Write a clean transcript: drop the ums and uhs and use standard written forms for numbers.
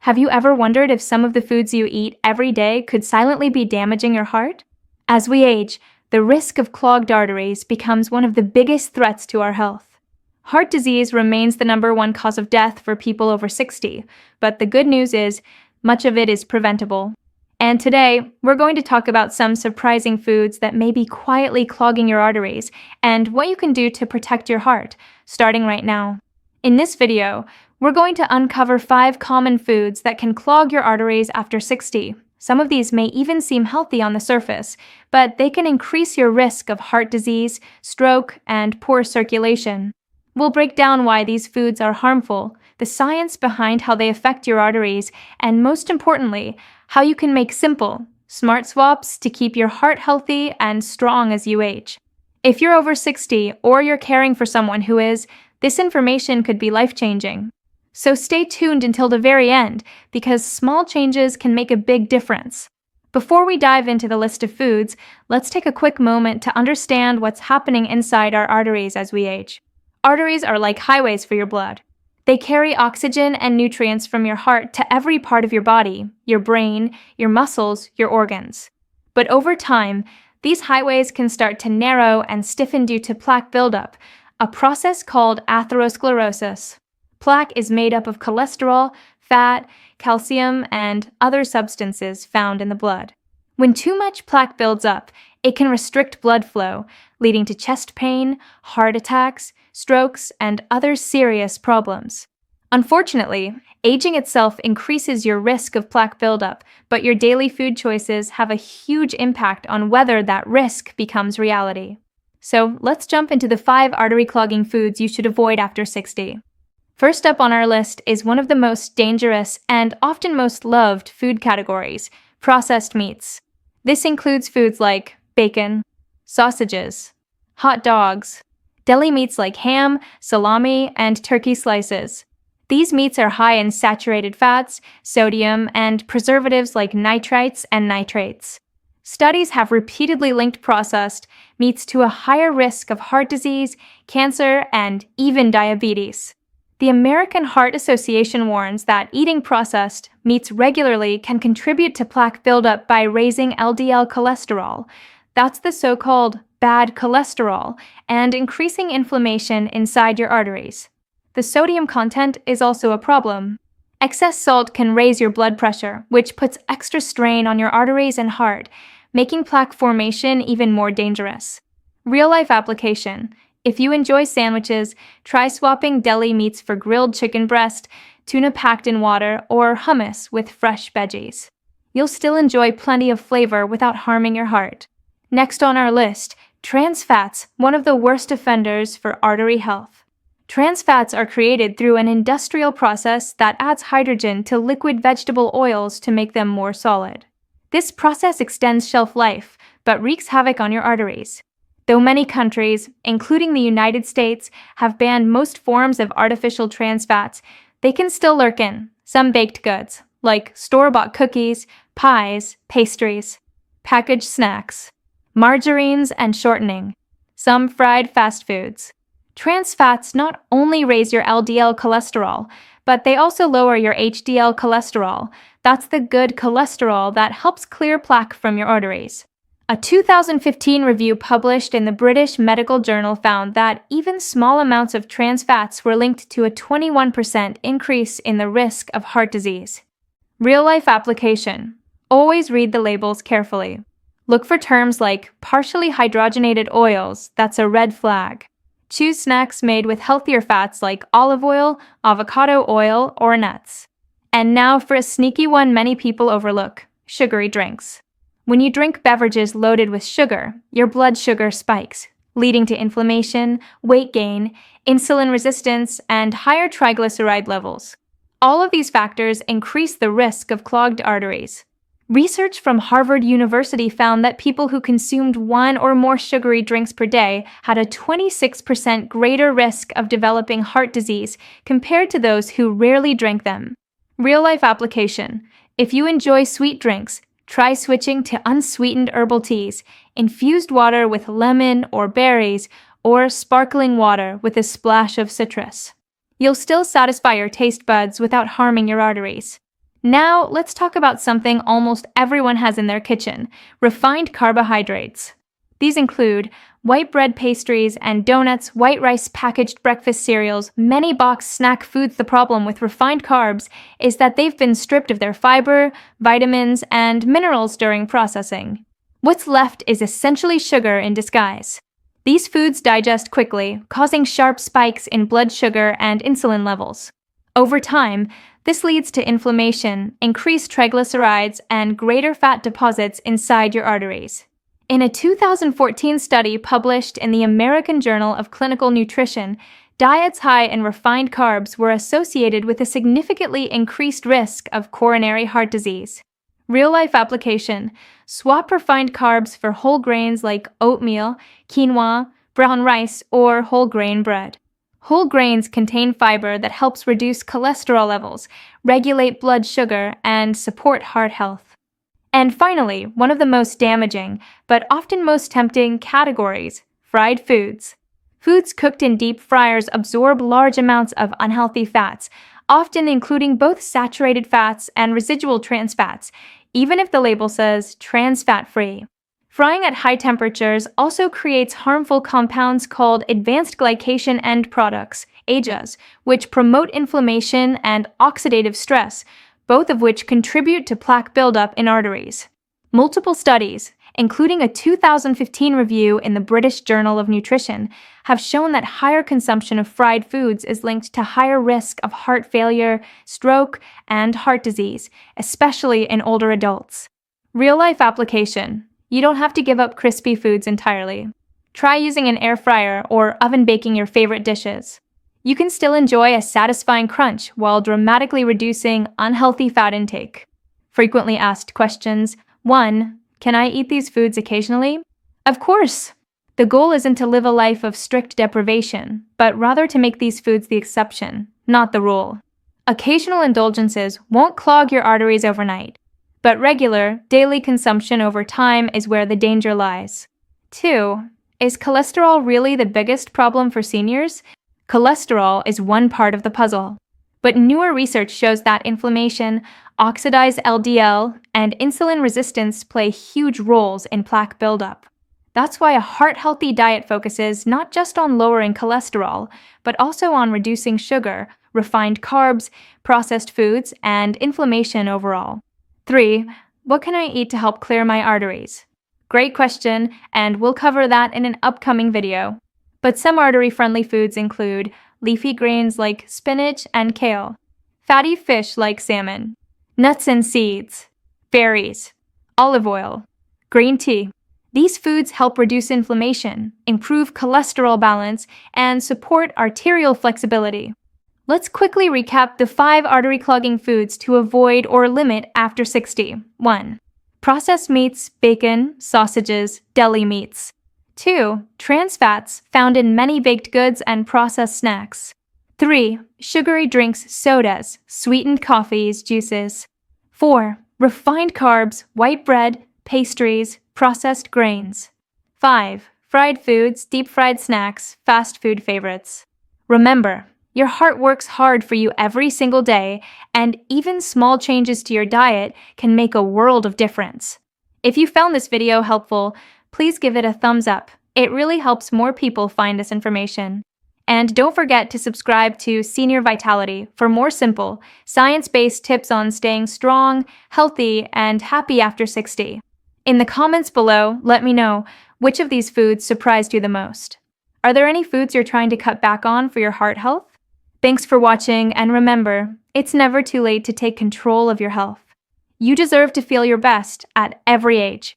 Have you ever wondered if some of the foods you eat every day could silently be damaging your heart? As we age, the risk of clogged arteries becomes one of the biggest threats to our health. Heart disease remains the #1 cause of death for people over 60, but the good news is much of it is preventable. And today, we're going to talk about some surprising foods that may be quietly clogging your arteries and what you can do to protect your heart, starting right now. In this video, we're going to uncover 5 common foods that can clog your arteries after 60. Some of these may even seem healthy on the surface, but they can increase your risk of heart disease, stroke, and poor circulation. We'll break down why these foods are harmful, the science behind how they affect your arteries, and most importantly, how you can make simple, smart swaps to keep your heart healthy and strong as you age. If you're over 60 or you're caring for someone who is, this information could be life-changing. So stay tuned until the very end, because small changes can make a big difference. Before we dive into the list of foods, let's take a quick moment to understand what's happening inside our arteries as we age. Arteries are like highways for your blood. They carry oxygen and nutrients from your heart to every part of your body, your brain, your muscles, your organs. But over time, these highways can start to narrow and stiffen due to plaque buildup, a process called atherosclerosis. Plaque is made up of cholesterol, fat, calcium, and other substances found in the blood. When too much plaque builds up, it can restrict blood flow, leading to chest pain, heart attacks, strokes, and other serious problems. Unfortunately, aging itself increases your risk of plaque buildup, but your daily food choices have a huge impact on whether that risk becomes reality. So let's jump into the 5 artery-clogging foods you should avoid after 60. First up on our list is one of the most dangerous and often most loved food categories, processed meats. This includes foods like bacon, sausages, hot dogs, deli meats like ham, salami, and turkey slices. These meats are high in saturated fats, sodium, and preservatives like nitrites and nitrates. Studies have repeatedly linked processed meats to a higher risk of heart disease, cancer, and even diabetes. The American Heart Association warns that eating processed meats regularly can contribute to plaque buildup by raising LDL cholesterol. That's the so-called bad cholesterol, and increasing inflammation inside your arteries. The sodium content is also a problem. Excess salt can raise your blood pressure, which puts extra strain on your arteries and heart, making plaque formation even more dangerous. Real-life application. If you enjoy sandwiches, try swapping deli meats for grilled chicken breast, tuna packed in water, or hummus with fresh veggies. You'll still enjoy plenty of flavor without harming your heart. Next on our list, trans fats, one of the worst offenders for artery health. Trans fats are created through an industrial process that adds hydrogen to liquid vegetable oils to make them more solid. This process extends shelf life, but wreaks havoc on your arteries. Though many countries, including the United States, have banned most forms of artificial trans fats, they can still lurk in some baked goods, like store-bought cookies, pies, pastries, packaged snacks, margarines, and shortening, some fried fast foods. Trans fats not only raise your LDL cholesterol, but they also lower your HDL cholesterol. That's the good cholesterol that helps clear plaque from your arteries. A 2015 review published in the British Medical Journal found that even small amounts of trans fats were linked to a 21% increase in the risk of heart disease. Real-life application. Always read the labels carefully. Look for terms like partially hydrogenated oils, that's a red flag. Choose snacks made with healthier fats like olive oil, avocado oil, or nuts. And now for a sneaky one many people overlook, sugary drinks. When you drink beverages loaded with sugar, your blood sugar spikes, leading to inflammation, weight gain, insulin resistance, and higher triglyceride levels. All of these factors increase the risk of clogged arteries. Research from Harvard University found that people who consumed 1 or more sugary drinks per day had a 26% greater risk of developing heart disease compared to those who rarely drank them. Real-life application. If you enjoy sweet drinks, try switching to unsweetened herbal teas, infused water with lemon or berries, or sparkling water with a splash of citrus. You'll still satisfy your taste buds without harming your arteries. Now, let's talk about something almost everyone has in their kitchen: refined carbohydrates. These include white bread pastries and donuts, white rice packaged breakfast cereals, many boxed snack foods. The problem with refined carbs is that they've been stripped of their fiber, vitamins, and minerals during processing. What's left is essentially sugar in disguise. These foods digest quickly, causing sharp spikes in blood sugar and insulin levels. Over time, this leads to inflammation, increased triglycerides, and greater fat deposits inside your arteries. In a 2014 study published in the American Journal of Clinical Nutrition, diets high in refined carbs were associated with a significantly increased risk of coronary heart disease. Real-life application: swap refined carbs for whole grains like oatmeal, quinoa, brown rice, or whole grain bread. Whole grains contain fiber that helps reduce cholesterol levels, regulate blood sugar, and support heart health. And finally, one of the most damaging, but often most tempting categories: fried foods. Foods cooked in deep fryers absorb large amounts of unhealthy fats, often including both saturated fats and residual trans fats, even if the label says trans fat free. Frying at high temperatures also creates harmful compounds called advanced glycation end products, AGAs, which promote inflammation and oxidative stress, both of which contribute to plaque buildup in arteries. Multiple studies, including a 2015 review in the British Journal of Nutrition, have shown that higher consumption of fried foods is linked to higher risk of heart failure, stroke, and heart disease, especially in older adults. Real-life application: you don't have to give up crispy foods entirely. Try using an air fryer or oven baking your favorite dishes. You can still enjoy a satisfying crunch while dramatically reducing unhealthy fat intake. Frequently asked questions: 1. Can I eat these foods occasionally? Of course! The goal isn't to live a life of strict deprivation, but rather to make these foods the exception, not the rule. Occasional indulgences won't clog your arteries overnight, but regular, daily consumption over time is where the danger lies. 2. Is cholesterol really the biggest problem for seniors? Cholesterol is one part of the puzzle, but newer research shows that inflammation, oxidized LDL, and insulin resistance play huge roles in plaque buildup. That's why a heart-healthy diet focuses not just on lowering cholesterol, but also on reducing sugar, refined carbs, processed foods, and inflammation overall. 3. What can I eat to help clear my arteries? Great question, and we'll cover that in an upcoming video. But some artery-friendly foods include leafy greens like spinach and kale, fatty fish like salmon, nuts and seeds, berries, olive oil, green tea. These foods help reduce inflammation, improve cholesterol balance, and support arterial flexibility. Let's quickly recap the 5 artery-clogging foods to avoid or limit after 60. 1. Processed meats, bacon, sausages, deli meats. 2. Trans fats found in many baked goods and processed snacks. 3. Sugary drinks, sodas, sweetened coffees, juices. 4. Refined carbs, white bread, pastries, processed grains. 5. Fried foods, deep-fried snacks, fast food favorites. Remember, your heart works hard for you every single day, and even small changes to your diet can make a world of difference. If you found this video helpful, please give it a thumbs up. It really helps more people find this information. And don't forget to subscribe to Senior Vitality for more simple, science-based tips on staying strong, healthy, and happy after 60. In the comments below, let me know which of these foods surprised you the most. Are there any foods you're trying to cut back on for your heart health? Thanks for watching, and remember, it's never too late to take control of your health. You deserve to feel your best at every age.